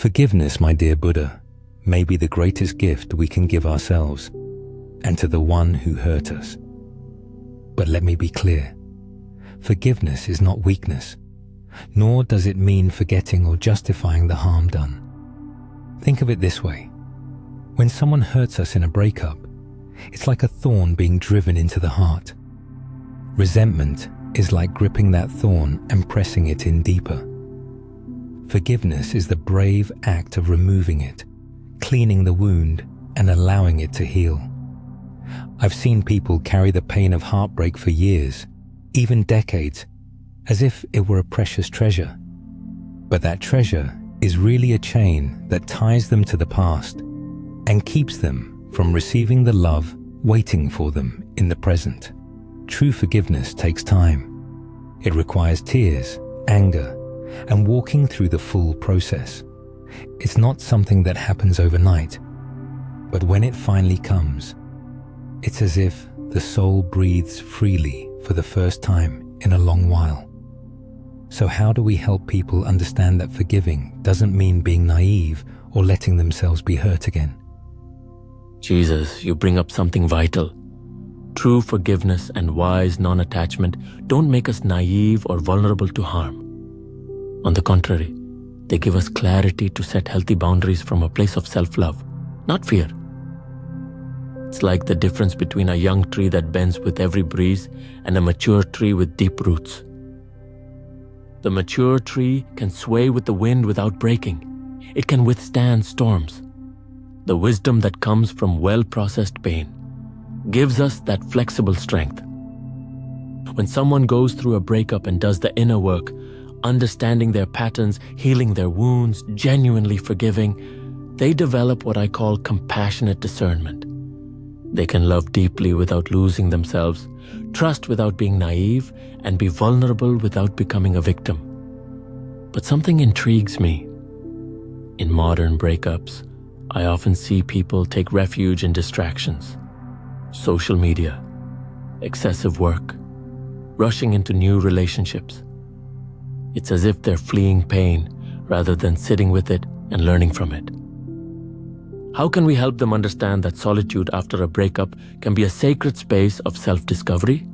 Forgiveness, my dear Buddha, may be the greatest gift we can give ourselves and to the one who hurt us. But let me be clear, forgiveness is not weakness, nor does it mean forgetting or justifying the harm done. Think of it this way. When someone hurts us in a breakup, it's like a thorn being driven into the heart. Resentment is like gripping that thorn and pressing it in deeper. Forgiveness is the brave act of removing it, cleaning the wound, and allowing it to heal. I've seen people carry the pain of heartbreak for years, even decades, as if it were a precious treasure. But that treasure is really a chain that ties them to the past and keeps them from receiving the love waiting for them in the present. True forgiveness takes time. It requires tears, anger, and walking through the full process. It's not something that happens overnight, but when it finally comes, it's as if the soul breathes freely for the first time in a long while. So how do we help people understand that forgiving doesn't mean being naive or letting themselves be hurt again? Jesus, you bring up something vital. True forgiveness and wise non-attachment don't make us naive or vulnerable to harm. On the contrary, they give us clarity to set healthy boundaries from a place of self-love, not fear. It's like the difference between a young tree that bends with every breeze and a mature tree with deep roots. The mature tree can sway with the wind without breaking. It can withstand storms. The wisdom that comes from well-processed pain gives us that flexible strength. When someone goes through a breakup and does the inner work, understanding their patterns, healing their wounds, genuinely forgiving, they develop what I call compassionate discernment. They can love deeply without losing themselves, trust without being naive, and be vulnerable without becoming a victim. But something intrigues me. In modern breakups, I often see people take refuge in distractions, social media, excessive work, rushing into new relationships. It's as if they're fleeing pain rather than sitting with it and learning from it. How can we help them understand that solitude after a breakup can be a sacred space of self-discovery?